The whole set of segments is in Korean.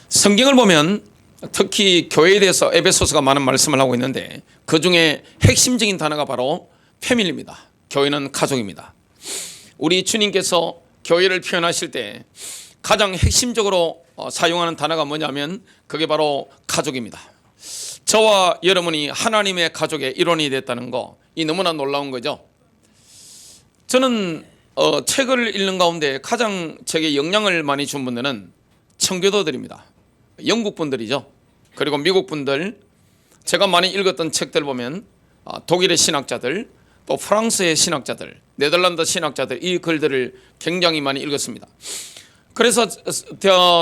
성경을 보면 특히 교회에 대해서 에베소서가 많은 말씀을 하고 있는데 그 중에 핵심적인 단어가 바로 패밀리입니다. 교회는 가족입니다. 우리 주님께서 교회를 표현하실 때 가장 핵심적으로 사용하는 단어가 뭐냐면 그게 바로 가족입니다. 저와 여러분이 하나님의 가족의 일원이 됐다는 거, 이 너무나 놀라운 거죠. 저는 책을 읽는 가운데 가장 제게 영향을 많이 준 분들은 청교도들입니다. 영국 분들이죠. 그리고 미국 분들, 제가 많이 읽었던 책들 보면 독일의 신학자들, 또 프랑스의 신학자들, 네덜란드 신학자들, 이 글들을 굉장히 많이 읽었습니다. 그래서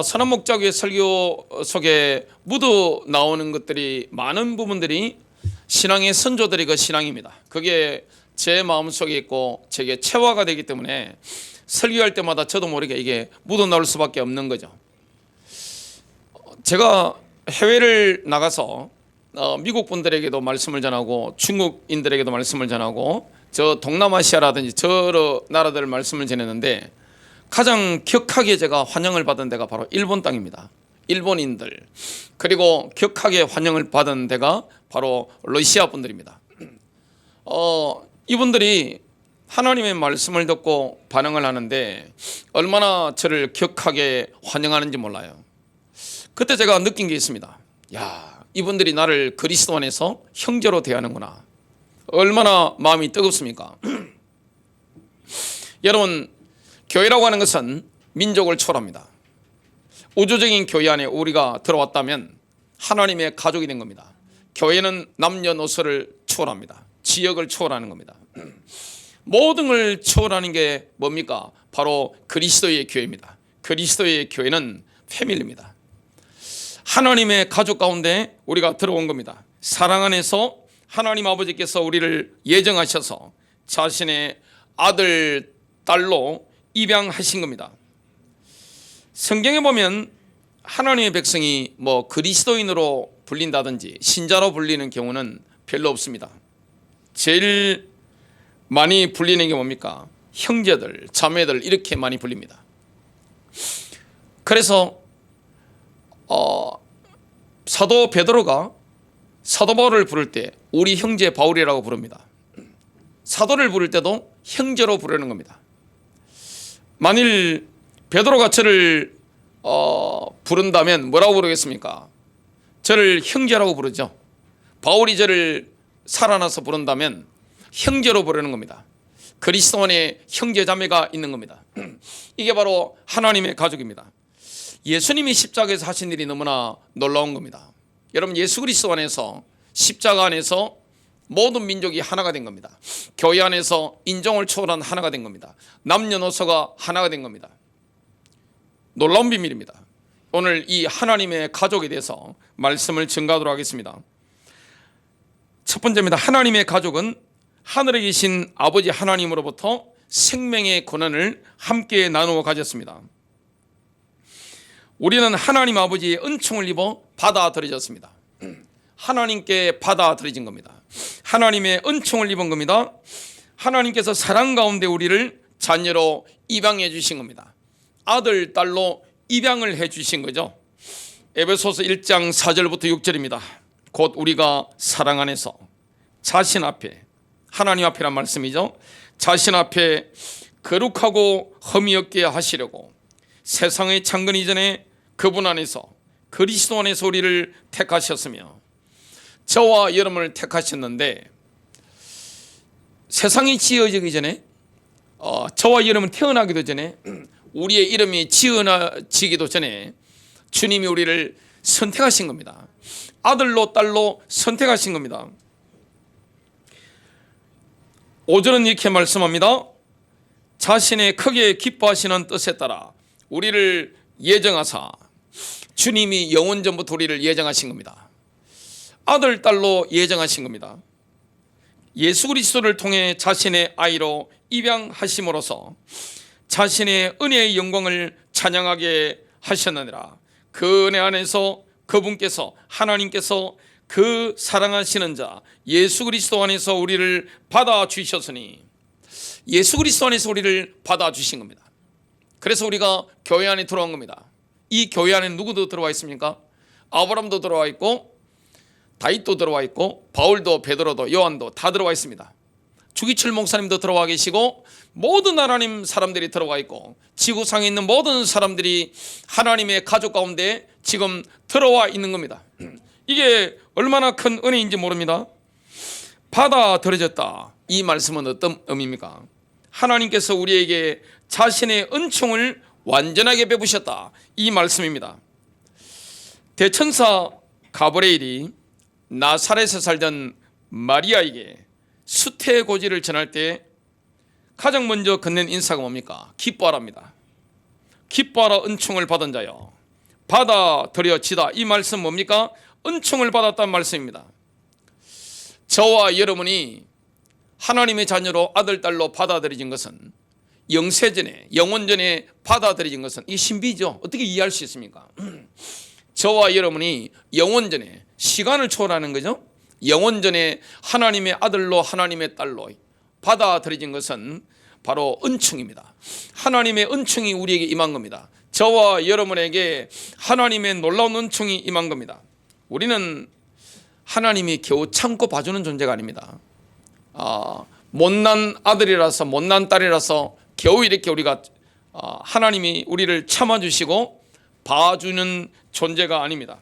선한목자교회 설교 속에 묻어 나오는 것들이 많은 부분들이 신앙의 선조들의 그 신앙입니다. 그게 제 마음속에 있고 제게 체화가 되기 때문에 설교할 때마다 저도 모르게 이게 묻어 나올 수밖에 없는 거죠. 제가 해외를 나가서 미국 분들에게도 말씀을 전하고 중국인들에게도 말씀을 전하고 저 동남아시아라든지 여러 나라들 말씀을 전했는데 가장 격하게 제가 환영을 받은 데가 바로 일본 땅입니다. 일본인들, 그리고 격하게 환영을 받은 데가 바로 러시아 분들입니다. 이분들이 하나님의 말씀을 듣고 반응을 하는데 얼마나 저를 격하게 환영하는지 몰라요. 그때 제가 느낀 게 있습니다. 야, 이분들이 나를 그리스도 안에서 형제로 대하는구나. 얼마나 마음이 뜨겁습니까? 여러분, 교회라고 하는 것은 민족을 초월합니다. 우주적인 교회 안에 우리가 들어왔다면 하나님의 가족이 된 겁니다. 교회는 남녀노소를 초월합니다. 지역을 초월하는 겁니다. 모든 걸 초월하는 게 뭡니까? 바로 그리스도의 교회입니다. 그리스도의 교회는 패밀리입니다. 하나님의 가족 가운데 우리가 들어온 겁니다. 사랑 안에서 하나님 아버지께서 우리를 예정하셔서 자신의 아들, 딸로 입양하신 겁니다. 성경에 보면 하나님의 백성이 그리스도인으로 불린다든지 신자로 불리는 경우는 별로 없습니다. 제일 많이 불리는 게 뭡니까? 형제들, 자매들 이렇게 많이 불립니다. 그래서 사도 베드로가 사도 바울을 부를 때 우리 형제 바울이라고 부릅니다. 사도를 부를 때도 형제로 부르는 겁니다. 만일 베드로가 저를 부른다면 뭐라고 부르겠습니까? 저를 형제라고 부르죠. 바울이 저를 살아나서 부른다면 형제로 부르는 겁니다. 그리스도 안에 형제 자매가 있는 겁니다. 이게 바로 하나님의 가족입니다. 예수님이 십자가에서 하신 일이 너무나 놀라운 겁니다. 여러분, 예수 그리스도 안에서 십자가 안에서 모든 민족이 하나가 된 겁니다. 교회 안에서 인종을 초월한 하나가 된 겁니다. 남녀노소가 하나가 된 겁니다. 놀라운 비밀입니다. 오늘 이 하나님의 가족에 대해서 말씀을 증가하도록 하겠습니다. 첫 번째입니다. 하나님의 가족은 하늘에 계신 아버지 하나님으로부터 생명의 권한을 함께 나누어 가졌습니다. 우리는 하나님 아버지의 은총을 입어 받아들여졌습니다. 하나님께 받아들여진 겁니다. 하나님의 은총을 입은 겁니다. 하나님께서 사랑 가운데 우리를 자녀로 입양해 주신 겁니다. 아들, 딸로 입양을 해 주신 거죠. 에베소서 1장 4절부터 6절입니다. 곧 우리가 사랑 안에서 자신 앞에, 하나님 앞이란 말씀이죠. 자신 앞에 거룩하고 흠이 없게 하시려고 세상의 창건 이전에 그분 안에서 그리스도 안에서 우리를 택하셨으며 저와 여러분을 택하셨는데 세상이 지어지기 전에 저와 여러분 태어나기도 전에 우리의 이름이 지어지기도 전에 주님이 우리를 선택하신 겁니다. 아들로 딸로 선택하신 겁니다. 5절은 이렇게 말씀합니다. 자신의 크게 기뻐하시는 뜻에 따라 우리를 예정하사, 주님이 영원 전부터 우리를 예정하신 겁니다. 아들, 딸로 예정하신 겁니다. 예수 그리스도를 통해 자신의 아이로 입양하심으로써 자신의 은혜의 영광을 찬양하게 하셨느니라. 그 은혜 안에서 그분께서, 하나님께서 그 사랑하시는 자 예수 그리스도 안에서 우리를 받아주셨으니, 예수 그리스도 안에서 우리를 받아주신 겁니다. 그래서 우리가 교회 안에 들어온 겁니다. 이 교회 안에 누구도 들어와 있습니까? 아브라함도 들어와 있고 다윗도 들어와 있고 바울도 베드로도 요한도 다 들어와 있습니다. 주기철 목사님도 들어와 계시고 모든 하나님 사람들이 들어가 있고 지구상에 있는 모든 사람들이 하나님의 가족 가운데 지금 들어와 있는 겁니다. 이게 얼마나 큰 은혜인지 모릅니다. 받아들여졌다. 이 말씀은 어떤 의미입니까? 하나님께서 우리에게 자신의 은총을 완전하게 베푸셨다. 이 말씀입니다. 대천사 가브리엘이 나사렛에 살던 마리아에게 수태고지를 전할 때 가장 먼저 건넨 인사가 뭡니까? 기뻐하랍니다. 기뻐하라 은총을 받은 자여 받아들여지다. 이 말씀 뭡니까? 은총을 받았다는 말씀입니다. 저와 여러분이 하나님의 자녀로 아들 딸로 받아들여진 것은 영세전에 영원전에 받아들여진 것은 이 신비죠. 어떻게 이해할 수 있습니까? 저와 여러분이 영원전에 시간을 초월하는 거죠. 영원전에 하나님의 아들로 하나님의 딸로 받아들여진 것은 바로 은총입니다. 하나님의 은총이 우리에게 임한 겁니다. 저와 여러분에게 하나님의 놀라운 은총이 임한 겁니다. 우리는 하나님이 겨우 참고 봐주는 존재가 아닙니다. 못난 아들이라서 못난 딸이라서 겨우 이렇게 우리가 하나님이 우리를 참아주시고 봐주는 존재가 아닙니다.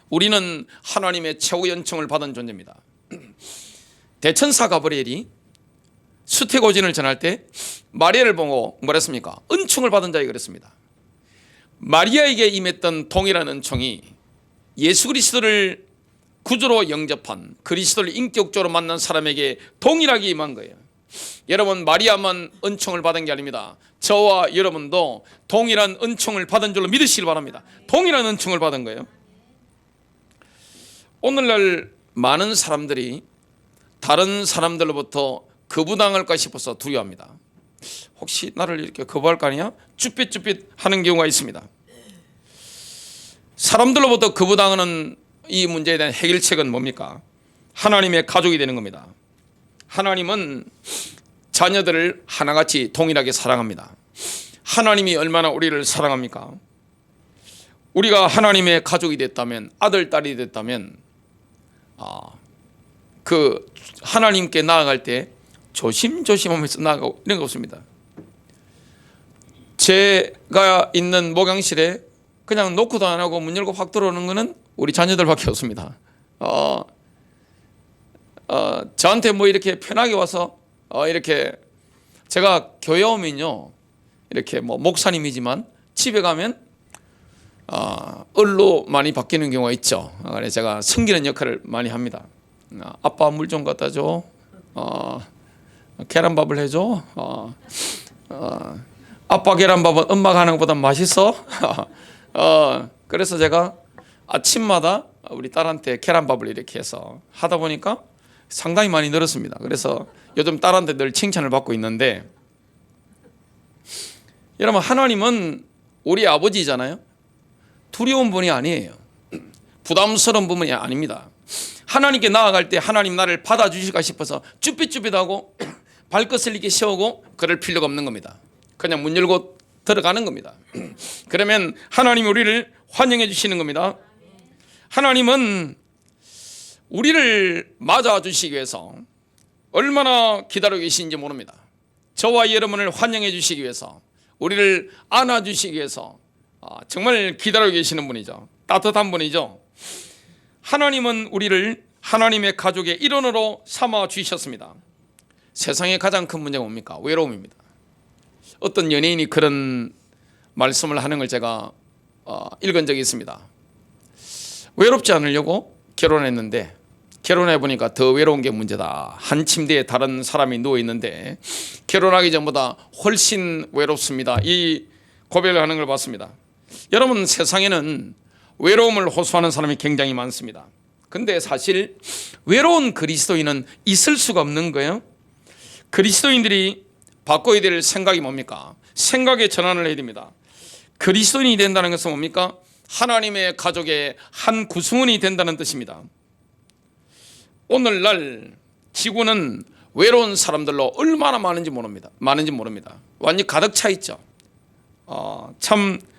우리는 하나님의 최후의 은총을 받은 존재입니다. 대천사 가브리엘이 수태고진을 전할 때 마리아를 보고 뭐랬습니까? 은총을 받은 자에게 그랬습니다. 마리아에게 임했던 동일한 은총이 예수 그리스도를 구주로 영접한 그리스도를 인격적으로 만난 사람에게 동일하게 임한 거예요. 여러분, 마리아만 은총을 받은 게 아닙니다. 저와 여러분도 동일한 은총을 받은 줄로 믿으시길 바랍니다. 동일한 은총을 받은 거예요. 오늘날 많은 사람들이 다른 사람들로부터 거부당할까 싶어서 두려워합니다. 혹시 나를 이렇게 거부할 거 아니야? 쭈삣쭈삣 하는 경우가 있습니다. 사람들로부터 거부당하는 이 문제에 대한 해결책은 뭡니까? 하나님의 가족이 되는 겁니다. 하나님은 자녀들을 하나같이 동일하게 사랑합니다. 하나님이 얼마나 우리를 사랑합니까? 우리가 하나님의 가족이 됐다면, 아들, 딸이 됐다면 그 하나님께 나아갈 때 조심조심하면서 나아가고 이런 거 없습니다. 제가 있는 목양실에 그냥 노크도 안 하고 문 열고 확 들어오는 거는 우리 자녀들밖에 없습니다. 저한테 뭐 이렇게 편하게 와서 이렇게 제가 교회 오면요 이렇게 뭐 목사님이지만 집에 가면 을로 많이 바뀌는 경우가 있죠. 그래서 제가 섬기는 역할을 많이 합니다. 아빠 물 좀 갖다 줘. 계란밥을 해줘. 아빠 계란밥은 엄마가 하는 것보다 맛있어. 그래서 제가 아침마다 우리 딸한테 계란밥을 이렇게 해서 하다 보니까 상당히 많이 늘었습니다. 그래서 요즘 딸한테 늘 칭찬을 받고 있는데, 여러분, 하나님은 우리 아버지잖아요. 두려운 분이 아니에요. 부담스러운 부분이 아닙니다. 하나님께 나아갈 때 하나님 나를 받아주실까 싶어서 쭈삣쭈삣하고 발끝을 이렇게 세우고 그럴 필요가 없는 겁니다. 그냥 문 열고 들어가는 겁니다. 그러면 하나님이 우리를 환영해 주시는 겁니다. 하나님은 우리를 맞아주시기 위해서 얼마나 기다리고 계신지 모릅니다. 저와 여러분을 환영해 주시기 위해서, 우리를 안아주시기 위해서 정말 기다리고 계시는 분이죠. 따뜻한 분이죠. 하나님은 우리를 하나님의 가족의 일원으로 삼아 주셨습니다. 세상의 가장 큰 문제가 뭡니까? 외로움입니다. 어떤 연예인이 그런 말씀을 하는 걸 제가 읽은 적이 있습니다. 외롭지 않으려고 결혼했는데 결혼해 보니까 더 외로운 게 문제다. 한 침대에 다른 사람이 누워 있는데 결혼하기 전보다 훨씬 외롭습니다. 이 고백을 하는 걸 봤습니다. 여러분, 세상에는 외로움을 호소하는 사람이 굉장히 많습니다. 근데 사실 외로운 그리스도인은 있을 수가 없는 거예요. 그리스도인들이 바꿔야 될 생각이 뭡니까? 생각의 전환을 해야 됩니다. 그리스도인이 된다는 것은 뭡니까? 하나님의 가족의 한 구성원이 된다는 뜻입니다. 오늘날 지구는 외로운 사람들로 얼마나 많은지 모릅니다. 완전히 가득 차 있죠. 참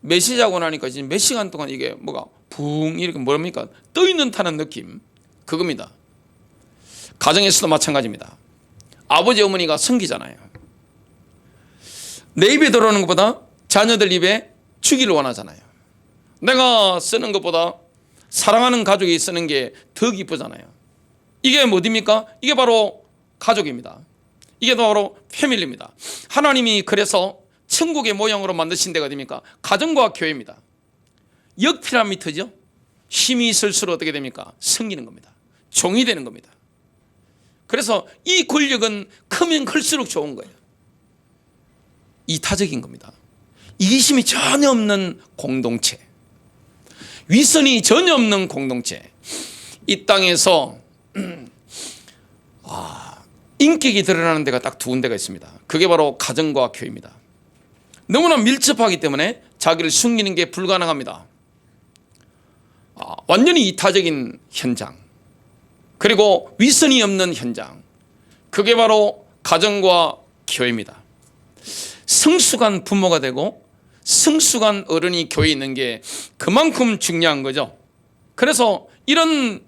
메시지하고 나니까 지금 몇 시간 동안 이게 뭐가 붕 이렇게 뭡니까 떠 있는 듯한 느낌, 그겁니다. 가정에서도 마찬가지입니다. 아버지 어머니가 성기잖아요. 내 입에 들어오는 것보다 자녀들 입에 주기를 원하잖아요. 내가 쓰는 것보다 사랑하는 가족이 쓰는 게 더 기쁘잖아요. 이게 뭐입니까? 이게 바로 가족입니다. 이게 바로 패밀리입니다. 하나님이 그래서 천국의 모양으로 만드신 데가 어디입니까? 가정과 교회입니다. 역피라미드죠. 힘이 있을수록 어떻게 됩니까? 성기는 겁니다. 종이 되는 겁니다. 그래서 이 권력은 크면 클수록 좋은 거예요. 이타적인 겁니다. 이기심이 전혀 없는 공동체, 위선이 전혀 없는 공동체. 이 땅에서 인격이 드러나는 데가 딱 두 군데가 있습니다. 그게 바로 가정과 교회입니다. 너무나 밀접하기 때문에 자기를 숨기는 게 불가능합니다. 완전히 이타적인 현장, 그리고 위선이 없는 현장, 그게 바로 가정과 교회입니다. 성숙한 부모가 되고 성숙한 어른이 교회에 있는 게 그만큼 중요한 거죠. 그래서 이런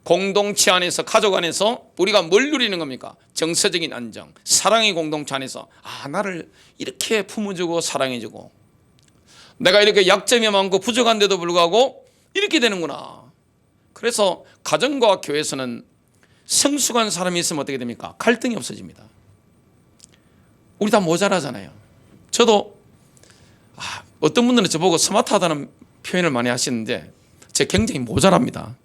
공동체 안에서, 가족 안에서 우리가 뭘 누리는 겁니까? 정서적인 안정, 사랑의 공동체 안에서 나를 이렇게 품어주고 사랑해주고, 내가 이렇게 약점이 많고 부족한데도 불구하고 이렇게 되는구나. 그래서 가정과 교회에서는 성숙한 사람이 있으면 어떻게 됩니까? 갈등이 없어집니다. 우리 다 모자라잖아요. 저도 어떤 분들은 저보고 스마트하다는 표현을 많이 하시는데 제가 굉장히 모자랍니다.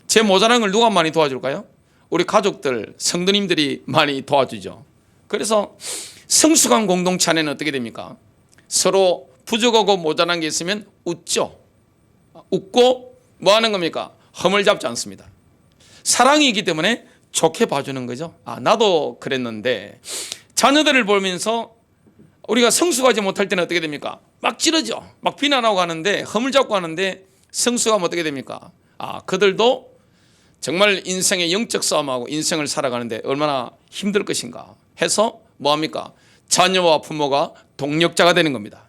제 모자란 걸 누가 많이 도와줄까요? 우리 가족들, 성도님들이 많이 도와주죠. 그래서 성숙한 공동체 안에는 어떻게 됩니까? 서로 부족하고 모자란 게 있으면 웃죠. 웃고 뭐 하는 겁니까? 허물 잡지 않습니다. 사랑이기 때문에 좋게 봐주는 거죠. 나도 그랬는데. 자녀들을 보면서 우리가 성숙하지 못할 때는 어떻게 됩니까? 막 찌르죠. 막 비난하고 하는데, 허물 잡고 하는데, 성숙하면 어떻게 됩니까? 그들도 정말 인생의 영적 싸움하고 인생을 살아가는데 얼마나 힘들 것인가 해서 뭐합니까? 자녀와 부모가 동력자가 되는 겁니다.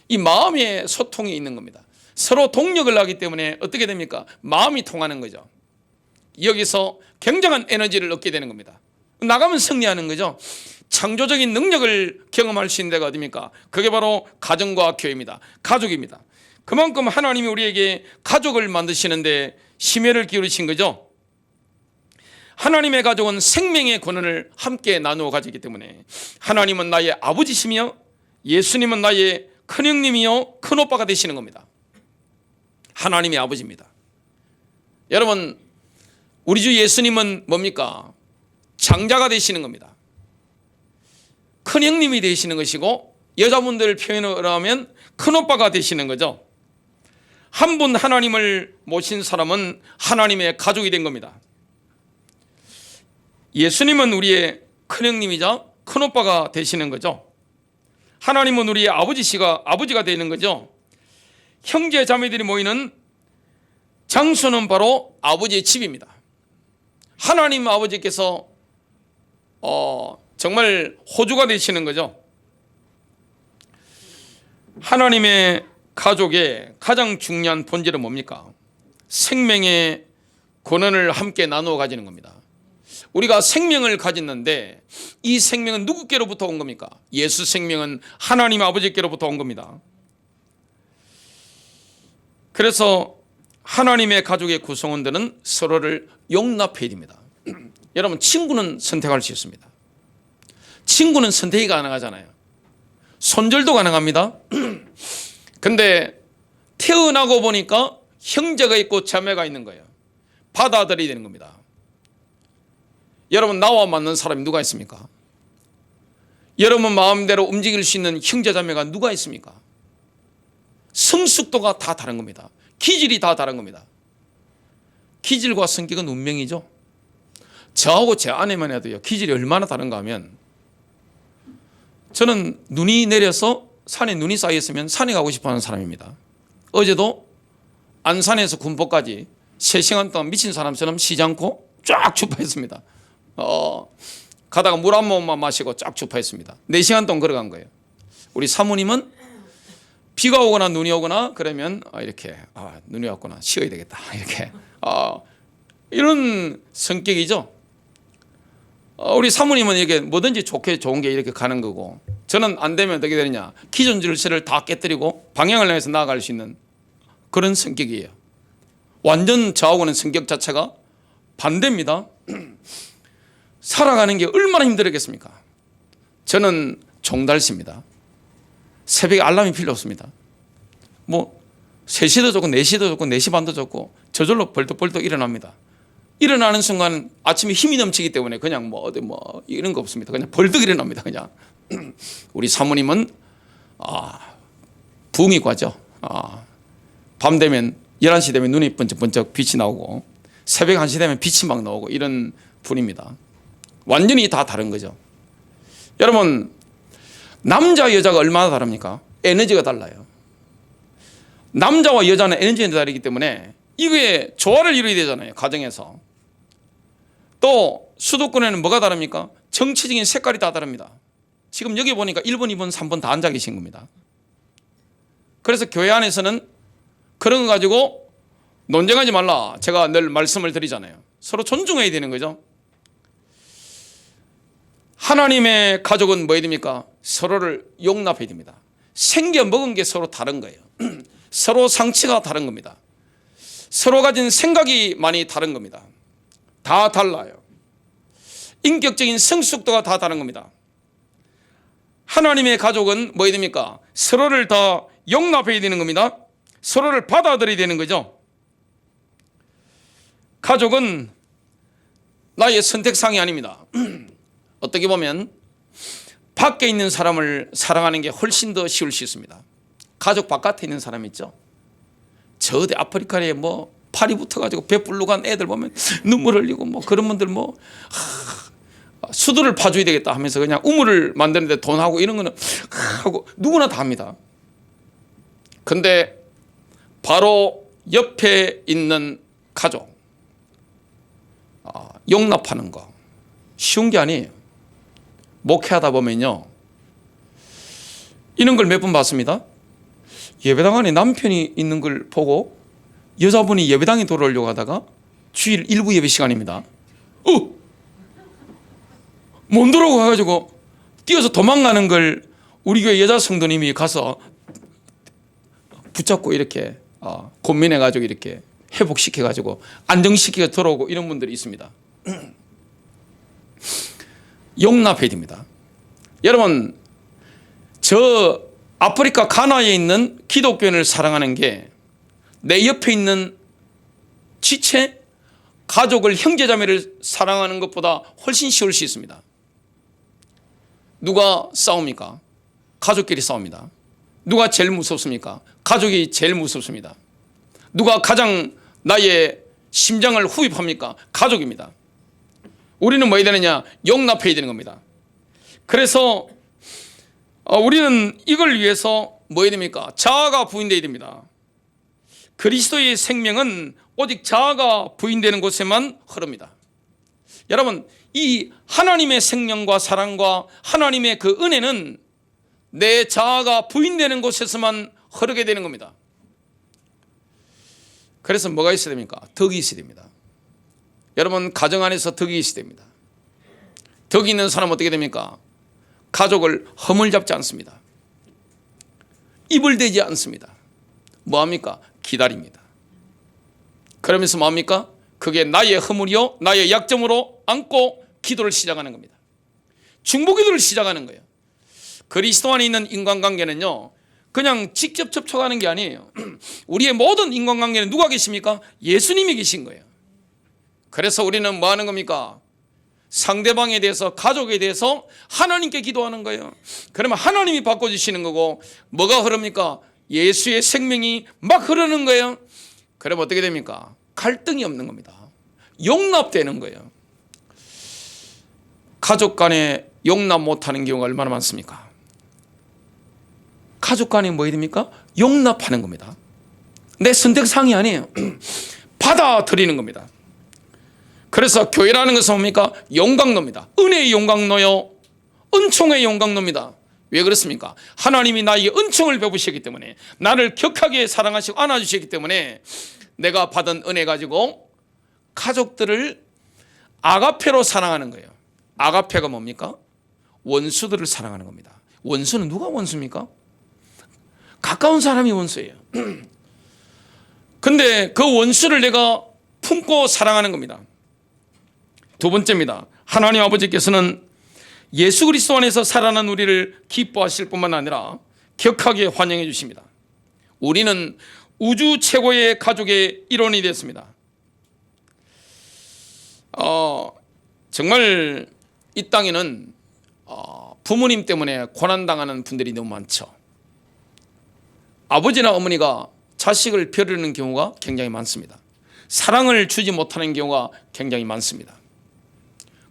이 마음의 소통이 있는 겁니다. 서로 동력을 하기 때문에 어떻게 됩니까? 마음이 통하는 거죠. 여기서 굉장한 에너지를 얻게 되는 겁니다. 나가면 승리하는 거죠. 창조적인 능력을 경험할 수 있는 데가 어디입니까? 그게 바로 가정과 교회입니다. 가족입니다. 그만큼 하나님이 우리에게 가족을 만드시는데 심혈을 기울이신 거죠. 하나님의 가족은 생명의 권한을 함께 나누어 가지기 때문에 하나님은 나의 아버지시며 예수님은 나의 큰형님이요 큰오빠가 되시는 겁니다. 하나님의 아버지입니다. 여러분, 우리 주 예수님은 뭡니까? 장자가 되시는 겁니다. 큰형님이 되시는 것이고, 여자분들 표현을 하면 큰오빠가 되시는 거죠. 한 분 하나님을 모신 사람은 하나님의 가족이 된 겁니다. 예수님은 우리의 큰형님이자 큰오빠가 되시는 거죠. 하나님은 우리의 아버지가 되는 거죠. 형제 자매들이 모이는 장소는 바로 아버지의 집입니다. 하나님 아버지께서 정말 호주가 되시는 거죠. 하나님의 가족의 가장 중요한 본질은 뭡니까? 생명의 권한을 함께 나누어 가지는 겁니다. 우리가 생명을 가졌는데 이 생명은 누구께로부터 온 겁니까? 예수 생명은 하나님 아버지께로부터 온 겁니다. 그래서 하나님의 가족의 구성원들은 서로를 용납해야 됩니다. 여러분, 친구는 선택할 수 있습니다. 친구는 선택이 가능하잖아요. 손절도 가능합니다. 근데 태어나고 보니까 형제가 있고 자매가 있는 거예요. 받아들여야 되는 겁니다. 여러분, 나와 맞는 사람이 누가 있습니까? 여러분 마음대로 움직일 수 있는 형제 자매가 누가 있습니까? 성숙도가 다 다른 겁니다. 기질이 다 다른 겁니다. 기질과 성격은 운명이죠. 저하고 제 아내만 해도요, 기질이 얼마나 다른가 하면, 저는 눈이 내려서 산에 눈이 쌓여있으면 산에 가고 싶어하는 사람입니다. 어제도 안산에서 군포까지 3시간 동안 미친 사람처럼 쉬지 않고 쫙 주파했습니다. 가다가 물 한 모금만 마시고 쫙 주파했습니다. 4시간 동안 걸어간 거예요. 우리 사모님은 비가 오거나 눈이 오거나 그러면 이렇게 눈이 왔구나, 쉬어야 되겠다, 이렇게 이런 성격이죠. 우리 사모님은 이렇게 뭐든지 좋은 게 이렇게 가는 거고, 저는 안 되면 어떻게 되느냐, 기존 질서를 다 깨뜨리고 방향을 향해서 나아갈 수 있는 그런 성격이에요. 완전 저하고는 성격 자체가 반대입니다. 살아가는 게 얼마나 힘들겠습니까? 저는 종달씨입니다. 새벽에 알람이 필요 없습니다. 뭐 3시도 좋고 4시도 좋고 4시 반도 좋고 저절로 벌떡벌떡 일어납니다. 일어나는 순간 아침에 힘이 넘치기 때문에 그냥 어디 이런 거 없습니다. 그냥 벌떡 일어납니다. 그냥. 우리 사모님은 부흥이 과죠. 밤 되면 11시 되면 눈이 번쩍번쩍 빛이 나오고 새벽 1시 되면 빛이 막 나오고 이런 분입니다. 완전히 다 다른 거죠. 여러분, 남자 여자가 얼마나 다릅니까? 에너지가 달라요. 남자와 여자는 에너지가 다르기 때문에 이거에 조화를 이루어야 되잖아요. 가정에서. 또 수도권에는 뭐가 다릅니까? 정치적인 색깔이 다 다릅니다. 지금 여기 보니까 1번, 2번, 3번 다 앉아 계신 겁니다. 그래서 교회 안에서는 그런 거 가지고 논쟁하지 말라, 제가 늘 말씀을 드리잖아요. 서로 존중해야 되는 거죠. 하나님의 가족은 뭐 해야 됩니까? 서로를 용납해야 됩니다. 생겨 먹은 게 서로 다른 거예요. 서로 상처가 다른 겁니다. 서로 가진 생각이 많이 다른 겁니다. 다 달라요. 인격적인 성숙도가 다 다른 겁니다. 하나님의 가족은 뭐 해야 됩니까? 서로를 다 용납해야 되는 겁니다. 서로를 받아들여야 되는 거죠. 가족은 나의 선택상이 아닙니다. 어떻게 보면 밖에 있는 사람을 사랑하는 게 훨씬 더 쉬울 수 있습니다. 가족 바깥에 있는 사람 있죠. 저 어디 아프리카에 팔이 붙어가지고 배 불러 간 애들 보면 눈물 흘리고 그런 분들 수두를 파줘야 되겠다 하면서 그냥 우물을 만드는데 돈하고 이런 거는 하고 누구나 다 합니다. 근데 바로 옆에 있는 가족 용납하는 거 쉬운 게 아니에요. 목회하다 보면요, 이런 걸 몇 번 봤습니다. 예배당 안에 남편이 있는 걸 보고 여자분이 예배당에 돌아오려고 하다가 주일 일부 예배 시간입니다. 못 들어오고 해가지고 뛰어서 도망가는 걸 우리 교회 여자 성도님이 가서 붙잡고 이렇게 고민해가지고 이렇게 회복시켜가지고 안정시키고 들어오고 이런 분들이 있습니다. 용납해야 됩니다. 여러분, 저 아프리카 가나에 있는 기독교인을 사랑하는 게 내 옆에 있는 지체, 가족을, 형제자매를 사랑하는 것보다 훨씬 쉬울 수 있습니다. 누가 싸웁니까? 가족끼리 싸웁니다. 누가 제일 무섭습니까? 가족이 제일 무섭습니다. 누가 가장 나의 심장을 후입합니까? 가족입니다. 우리는 뭐 해야 되느냐? 용납해야 되는 겁니다. 그래서 우리는 이걸 위해서 뭐 해야 됩니까? 자아가 부인되어야 됩니다. 그리스도의 생명은 오직 자아가 부인되는 곳에만 흐릅니다. 여러분, 이 하나님의 생명과 사랑과 하나님의 그 은혜는 내 자아가 부인되는 곳에서만 흐르게 되는 겁니다. 그래서 뭐가 있어야 됩니까? 덕이 있어야 됩니다. 여러분, 가정 안에서 덕이 있어야 됩니다. 덕이 있는 사람은 어떻게 됩니까? 가족을 허물잡지 않습니다. 입을 대지 않습니다. 뭐합니까? 기다립니다. 그러면서 뭐합니까? 그게 나의 허물이요, 나의 약점으로 안고 기도를 시작하는 겁니다. 중보기도를 시작하는 거예요. 그리스도 안에 있는 인간관계는요, 그냥 직접 접촉하는 게 아니에요. 우리의 모든 인간관계는 누가 계십니까? 예수님이 계신 거예요. 그래서 우리는 뭐 하는 겁니까? 상대방에 대해서, 가족에 대해서 하나님께 기도하는 거예요. 그러면 하나님이 바꿔주시는 거고, 뭐가 흐릅니까? 예수의 생명이 막 흐르는 거예요. 그러면 어떻게 됩니까? 갈등이 없는 겁니다. 용납되는 거예요. 가족 간에 용납 못하는 경우가 얼마나 많습니까? 가족 간에 뭐 해야 됩니까? 용납하는 겁니다. 내 선택상이 아니에요. 받아들이는 겁니다. 그래서 교회라는 것은 뭡니까? 용광로입니다. 은혜의 용광로요, 은총의 용광로입니다. 왜 그렇습니까? 하나님이 나에게 은총을 베푸시기 때문에, 나를 격하게 사랑하시고 안아주시기 때문에 내가 받은 은혜 가지고 가족들을 아가페로 사랑하는 거예요. 아가페가 뭡니까? 원수들을 사랑하는 겁니다. 원수는 누가 원수입니까? 가까운 사람이 원수예요. 근데 그 원수를 내가 품고 사랑하는 겁니다. 두 번째입니다. 하나님 아버지께서는 예수 그리스도 안에서 살아난 우리를 기뻐하실 뿐만 아니라 격하게 환영해 주십니다. 우리는 우주 최고의 가족의 일원이 됐습니다. 정말 이 땅에는 부모님 때문에 고난당하는 분들이 너무 많죠. 아버지나 어머니가 자식을 벼르는 경우가 굉장히 많습니다. 사랑을 주지 못하는 경우가 굉장히 많습니다.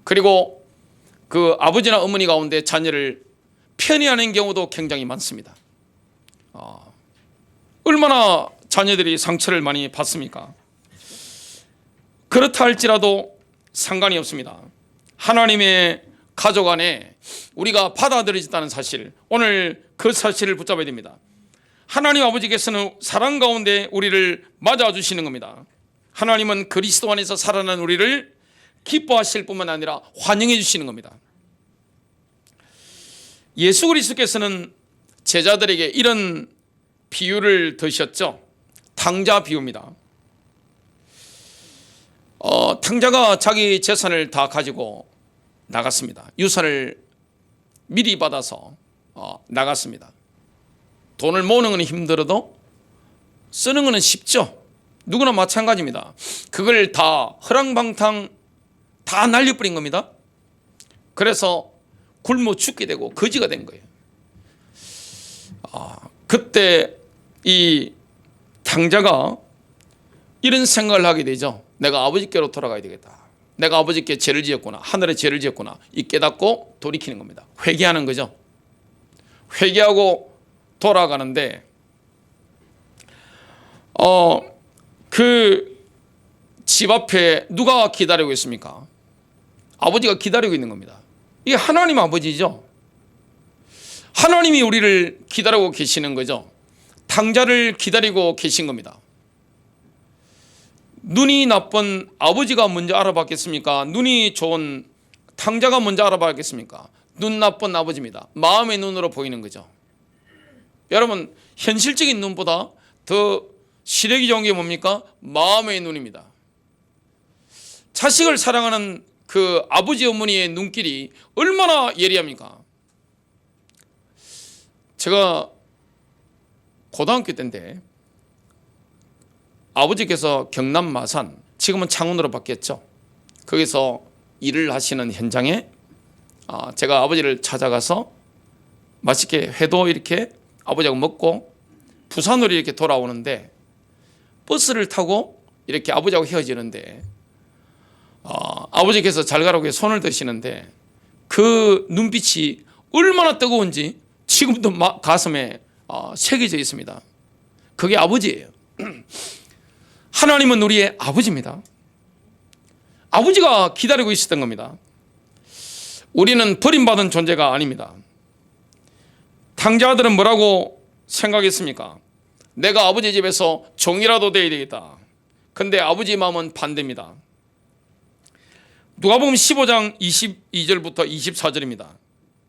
그리고 그 아버지나 어머니 가운데 자녀를 편애하는 경우도 굉장히 많습니다. 얼마나 자녀들이 상처를 많이 받습니까? 그렇다 할지라도 상관이 없습니다. 하나님의 가족 안에 우리가 받아들여졌다는 사실, 오늘 그 사실을 붙잡아야 됩니다. 하나님 아버지께서는 사랑 가운데 우리를 맞아주시는 겁니다. 하나님은 그리스도 안에서 살아난 우리를 기뻐하실 뿐만 아니라 환영해 주시는 겁니다. 예수 그리스도께서는 제자들에게 이런 비유를 드셨죠. 탕자 비유입니다. 탕자가 자기 재산을 다 가지고 나갔습니다. 유산을 미리 받아서 나갔습니다. 돈을 모으는 건 힘들어도 쓰는 건 쉽죠. 누구나 마찬가지입니다. 그걸 다 허랑방탕 다 날려버린 겁니다. 그래서 굶어 죽게 되고 거지가 된 거예요. 그때 이 탕자가 이런 생각을 하게 되죠. 내가 아버지께로 돌아가야 되겠다. 내가 아버지께 죄를 지었구나. 하늘에 죄를 지었구나. 이 깨닫고 돌이키는 겁니다. 회개하는 거죠. 회개하고 돌아가는데 그 집 앞에 누가 기다리고 있습니까? 아버지가 기다리고 있는 겁니다. 이게 하나님 아버지죠. 하나님이 우리를 기다리고 계시는 거죠. 탕자를 기다리고 계신 겁니다. 눈이 나쁜 아버지가 먼저 알아봤겠습니까? 눈이 좋은 탕자가 먼저 알아봤겠습니까? 눈 나쁜 아버지입니다. 마음의 눈으로 보이는 거죠. 여러분, 현실적인 눈보다 더 시력이 좋은 게 뭡니까? 마음의 눈입니다. 자식을 사랑하는 그 아버지 어머니의 눈길이 얼마나 예리합니까? 제가 고등학교 때인데 아버지께서 경남 마산, 지금은 창원으로 바뀌었죠. 거기서 일을 하시는 현장에 제가 아버지를 찾아가서 맛있게 회도 이렇게 아버지하고 먹고 부산으로 이렇게 돌아오는데 버스를 타고 이렇게 아버지하고 헤어지는데 아버지께서 잘 가라고 손을 드시는데 그 눈빛이 얼마나 뜨거운지 지금도 가슴에 새겨져 있습니다. 그게 아버지예요. 하나님은 우리의 아버지입니다. 아버지가 기다리고 있었던 겁니다. 우리는 버림받은 존재가 아닙니다. 탕자들은 뭐라고 생각했습니까? 내가 아버지 집에서 종이라도 돼야 되겠다. 근데 아버지 마음은 반대입니다. 누가복음 15장 22절부터 24절입니다.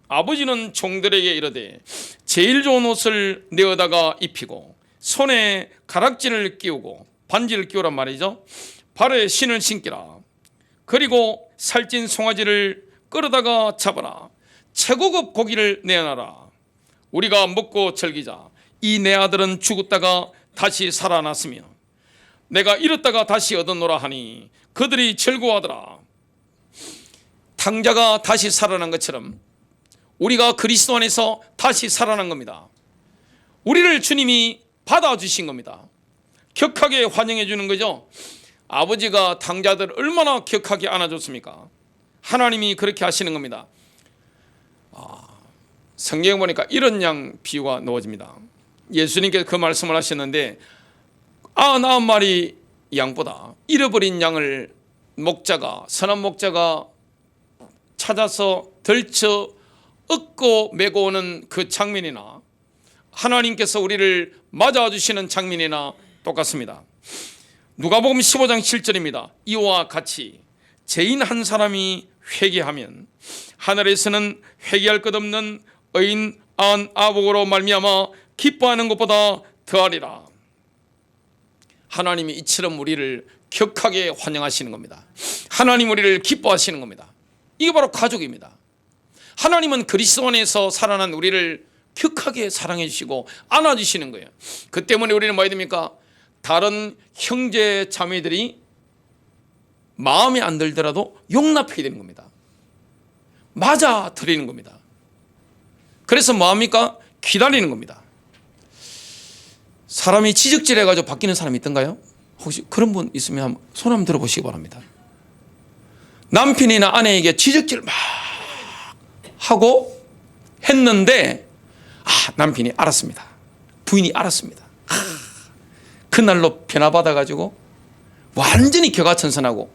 아버지는 종들에게 이르되 제일 좋은 옷을 내어다가 입히고 손에 가락지를 끼우고 반지를 끼우란 말이죠. 발에 신을 신기라. 그리고 살찐 송아지를 끌어다가 잡아라. 최고급 고기를 내어놔라. 우리가 먹고 즐기자. 이 내 아들은 죽었다가 다시 살아났으며 내가 잃었다가 다시 얻었노라 하니 그들이 즐거워하더라. 탕자가 다시 살아난 것처럼 우리가 그리스도 안에서 다시 살아난 겁니다. 우리를 주님이 받아주신 겁니다. 격하게 환영해 주는 거죠. 아버지가 탕자들을 얼마나 격하게 안아줬습니까? 하나님이 그렇게 하시는 겁니다. 성경에 보니까 이런 양 비유가 넣어집니다. 예수님께서 그 말씀을 하셨는데 99마리 양보다 잃어버린 양을 선한 목자가 찾아서 덜쳐 얻고 메고 오는 그 장면이나 하나님께서 우리를 맞아주시는 장면이나 똑같습니다. 누가복음 15장 7절입니다. 이와 같이 죄인 한 사람이 회개하면 하늘에서는 회개할 것 없는 의인 99으로 말미암아 기뻐하는 것보다 더하리라. 하나님이 이처럼 우리를 격하게 환영하시는 겁니다. 하나님 우리를 기뻐하시는 겁니다. 이게 바로 가족입니다. 하나님은 그리스도 안에서 살아난 우리를 격하게 사랑해 주시고 안아주시는 거예요. 그 때문에 우리는 뭐 해야 됩니까? 다른 형제 자매들이 마음에 안 들더라도 용납해야 되는 겁니다. 맞아 드리는 겁니다. 그래서 뭐 합니까? 기다리는 겁니다. 사람이 지적질해가지고 바뀌는 사람이 있던가요? 혹시 그런 분 있으면 손 한번 들어보시기 바랍니다. 남편이나 아내에게 지적질 막 하고 했는데 남편이 알았습니다. 부인이 알았습니다. 그날로 변화받아가지고 완전히 격하천선하고,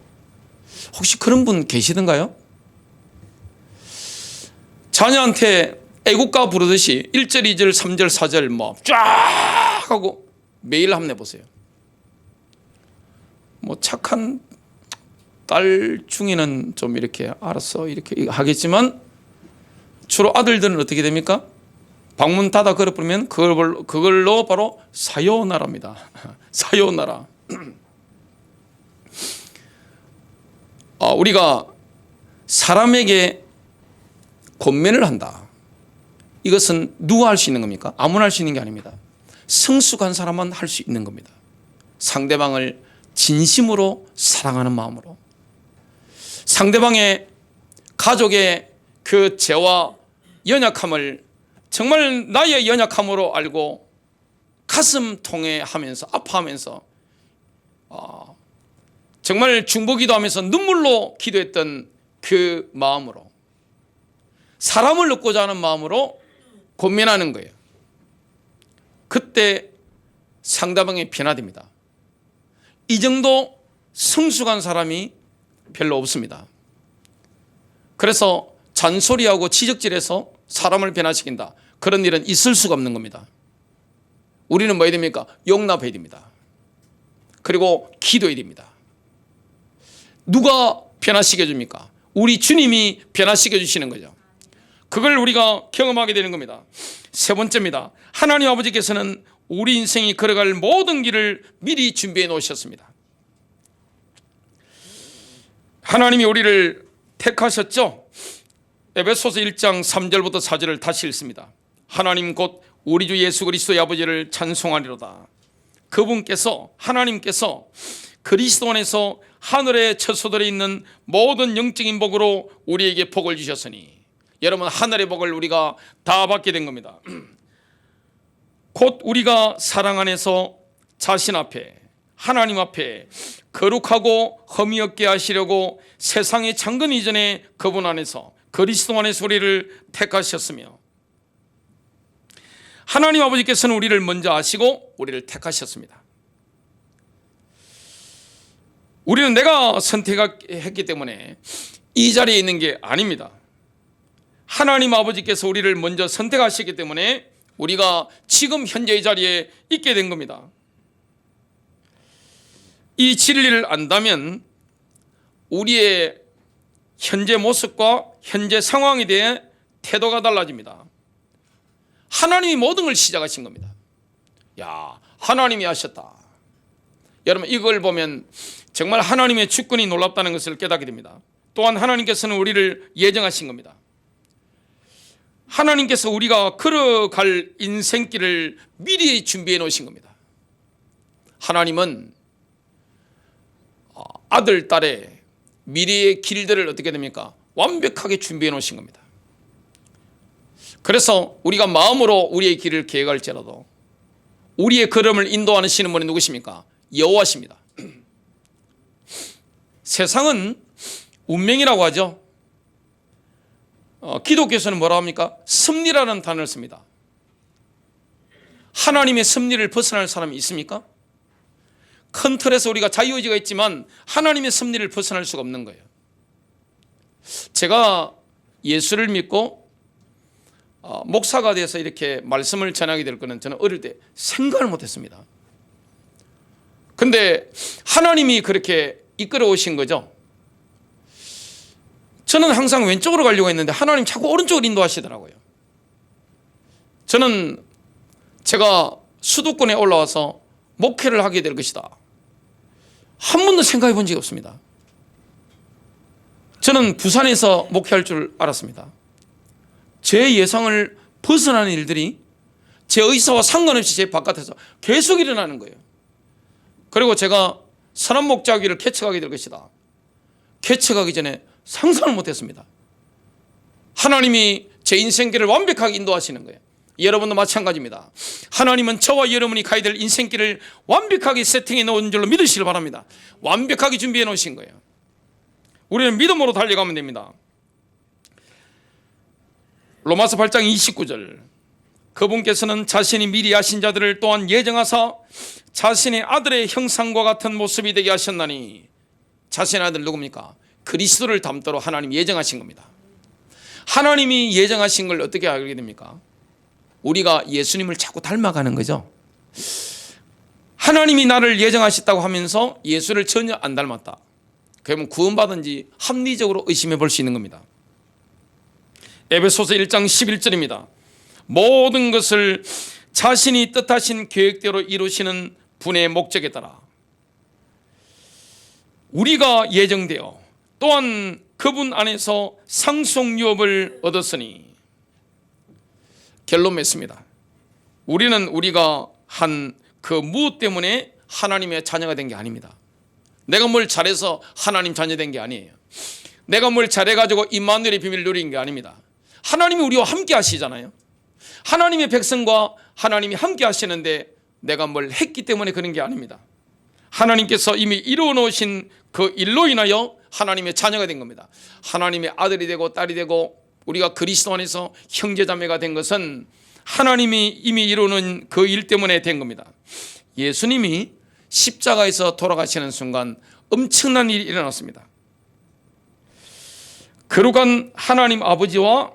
혹시 그런 분 계시던가요? 자녀한테 애국가 부르듯이 1절, 2절, 3절, 4절 뭐 쫙 하고 매일 한번 해보세요. 뭐 착한 딸 중에는 좀 이렇게 알았어 이렇게 하겠지만 주로 아들들은 어떻게 됩니까? 방문 닫아 걸어버리면 그걸로 바로 사요나라입니다. 사요나라. 우리가 사람에게 권면을 한다. 이것은 누가 할 수 있는 겁니까? 아무나 할 수 있는 게 아닙니다. 성숙한 사람만 할 수 있는 겁니다. 상대방을 진심으로 사랑하는 마음으로, 상대방의 가족의 그 죄와 연약함을 정말 나의 연약함으로 알고 가슴 통해하면서 아파하면서 정말 중보기도하면서 눈물로 기도했던 그 마음으로, 사람을 얻고자 하는 마음으로 권면하는 거예요. 그때 상대방이 변화됩니다. 이 정도 성숙한 사람이 별로 없습니다. 그래서 잔소리하고 지적질해서 사람을 변화시킨다, 그런 일은 있을 수가 없는 겁니다. 우리는 뭐 해야 됩니까? 용납해야 됩니다. 그리고 기도해야 됩니다. 누가 변화시켜 줍니까? 우리 주님이 변화시켜 주시는 거죠. 그걸 우리가 경험하게 되는 겁니다. 세 번째입니다. 하나님 아버지께서는 우리 인생이 걸어갈 모든 길을 미리 준비해 놓으셨습니다. 하나님이 우리를 택하셨죠. 에베소서 1장 3절부터 4절을 다시 읽습니다. 하나님 곧 우리 주 예수 그리스도의 아버지를 찬송하리로다. 그분께서, 하나님께서 그리스도 안에서 하늘에 처소들에 있는 모든 영적인 복으로 우리에게 복을 주셨으니, 여러분 하늘의 복을 우리가 다 받게 된 겁니다. 곧 우리가 사랑 안에서 자신 앞에, 하나님 앞에 거룩하고 흠이 없게 하시려고 세상의 창건 이전에 그분 안에서, 그리스도 안에서 우리를 택하셨으며, 하나님 아버지께서는 우리를 먼저 아시고 우리를 택하셨습니다. 우리는 내가 선택했기 때문에 이 자리에 있는 게 아닙니다. 하나님 아버지께서 우리를 먼저 선택하셨기 때문에 우리가 지금 현재의 자리에 있게 된 겁니다. 이 진리를 안다면 우리의 현재 모습과 현재 상황에 대해 태도가 달라집니다. 하나님이 모든 걸 시작하신 겁니다. 야, 하나님이 하셨다. 여러분 이걸 보면 정말 하나님의 주권이 놀랍다는 것을 깨닫게 됩니다. 또한 하나님께서는 우리를 예정하신 겁니다. 하나님께서 우리가 걸어갈 인생길을 미리 준비해 놓으신 겁니다. 하나님은 아들, 딸의 미래의 길들을 어떻게 됩니까? 완벽하게 준비해 놓으신 겁니다. 그래서 우리가 마음으로 우리의 길을 계획할지라도 우리의 걸음을 인도하시는 분이 누구십니까? 여호와십니다. 세상은 운명이라고 하죠. 기독교에서는 뭐라고 합니까? 섭리라는 단어를 씁니다. 하나님의 섭리를 벗어날 사람이 있습니까? 큰 틀에서 우리가 자유의지가 있지만 하나님의 섭리를 벗어날 수가 없는 거예요. 제가 예수를 믿고 목사가 돼서 이렇게 말씀을 전하게 될 거는 저는 어릴 때 생각을 못했습니다. 근데 하나님이 그렇게 이끌어 오신 거죠. 저는 항상 왼쪽으로 가려고 했는데 하나님 자꾸 오른쪽으로 인도하시더라고요. 저는 제가 수도권에 올라와서 목회를 하게 될 것이다, 한 번도 생각해 본 적이 없습니다. 저는 부산에서 목회할 줄 알았습니다. 제 예상을 벗어나는 일들이 제 의사와 상관없이 제 바깥에서 계속 일어나는 거예요. 그리고 제가 선한목자기를 개척하게 될 것이다, 개척하기 전에 상상을 못했습니다. 하나님이 제 인생길을 완벽하게 인도하시는 거예요. 여러분도 마찬가지입니다. 하나님은 저와 여러분이 가야 될 인생길을 완벽하게 세팅해 놓은 줄로 믿으시길 바랍니다. 완벽하게 준비해 놓으신 거예요. 우리는 믿음으로 달려가면 됩니다. 로마서 8장 29절, 그분께서는 자신이 미리 아신 자들을 또한 예정하사 자신의 아들의 형상과 같은 모습이 되게 하셨나니, 자신의 아들 누굽니까? 그리스도를 닮도록 하나님 예정하신 겁니다. 하나님이 예정하신 걸 어떻게 알게 됩니까? 우리가 예수님을 자꾸 닮아가는 거죠. 하나님이 나를 예정하셨다고 하면서 예수를 전혀 안 닮았다, 그러면 구원받은지 합리적으로 의심해 볼 수 있는 겁니다. 에베소서 1장 11절입니다. 모든 것을 자신이 뜻하신 계획대로 이루시는 분의 목적에 따라 우리가 예정되어 또한 그분 안에서 상속유업을 얻었으니, 결론 맺습니다. 우리는 우리가 한 그 무엇 때문에 하나님의 자녀가 된 게 아닙니다. 내가 뭘 잘해서 하나님 자녀 된 게 아니에요. 내가 뭘 잘해가지고 임마누엘의 비밀을 누린 게 아닙니다. 하나님이 우리와 함께 하시잖아요. 하나님의 백성과 하나님이 함께 하시는데 내가 뭘 했기 때문에 그런 게 아닙니다. 하나님께서 이미 이루어 놓으신 그 일로 인하여 하나님의 자녀가 된 겁니다. 하나님의 아들이 되고 딸이 되고 우리가 그리스도 안에서 형제자매가 된 것은 하나님이 이미 이루는 그 일 때문에 된 겁니다. 예수님이 십자가에서 돌아가시는 순간 엄청난 일이 일어났습니다. 거룩한 하나님 아버지와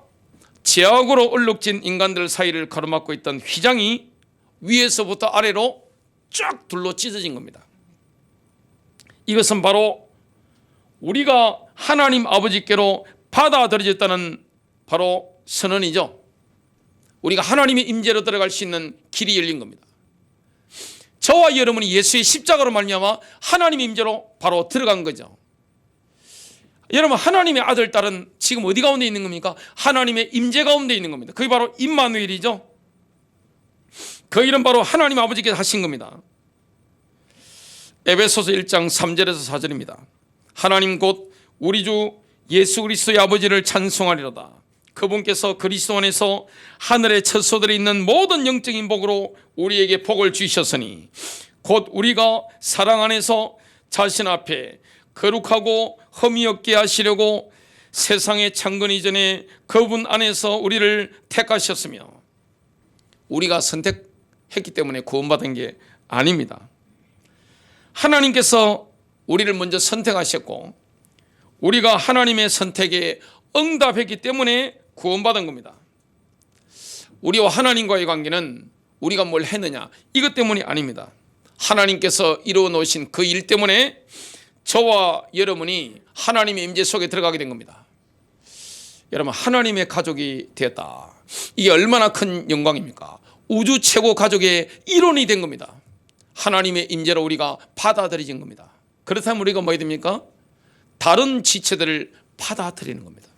죄악으로 얼룩진 인간들 사이를 가로막고 있던 휘장이 위에서부터 아래로 쫙 둘러 찢어진 겁니다. 이것은 바로 우리가 하나님 아버지께로 받아들여졌다는 바로 선언이죠. 우리가 하나님의 임재로 들어갈 수 있는 길이 열린 겁니다. 저와 여러분이 예수의 십자가로 말미암아 하나님의 임재로 바로 들어간 거죠. 여러분, 하나님의 아들, 딸은 지금 어디 가운데 있는 겁니까? 하나님의 임재 가운데 있는 겁니다. 그게 바로 임마누엘이죠. 그 일은 바로 하나님 아버지께서 하신 겁니다. 에베소서 1장 3절에서 4절입니다. 하나님 곧 우리 주 예수 그리스도의 아버지를 찬송하리로다. 그분께서 그리스도 안에서 하늘의 처소들에 있는 모든 영적인 복으로 우리에게 복을 주셨으니 곧 우리가 사랑 안에서 자신 앞에 거룩하고 흠이 없게 하시려고 세상의 창건 이전에 그분 안에서 우리를 택하셨으며, 우리가 선택했기 때문에 구원받은 게 아닙니다. 하나님께서 우리를 먼저 선택하셨고 우리가 하나님의 선택에 응답했기 때문에 구원받은 겁니다. 우리와 하나님과의 관계는 우리가 뭘 했느냐 이것 때문이 아닙니다. 하나님께서 이루어 놓으신 그 일 때문에 저와 여러분이 하나님의 임재 속에 들어가게 된 겁니다. 여러분, 하나님의 가족이 되었다. 이게 얼마나 큰 영광입니까? 우주 최고 가족의 일원이 된 겁니다. 하나님의 임재로 우리가 받아들여진 겁니다. 그렇다면 우리가 뭐 해야 됩니까? 다른 지체들을 받아들이는 겁니다.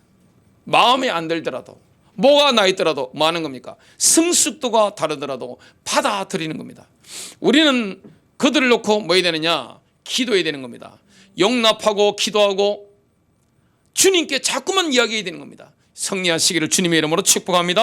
마음에 안 들더라도, 뭐가 나 있더라도 뭐 하는 겁니까? 성숙도가 다르더라도 받아들이는 겁니다. 우리는 그들을 놓고 뭐 해야 되느냐? 기도해야 되는 겁니다. 용납하고 기도하고 주님께 자꾸만 이야기해야 되는 겁니다. 승리하시기를 주님의 이름으로 축복합니다.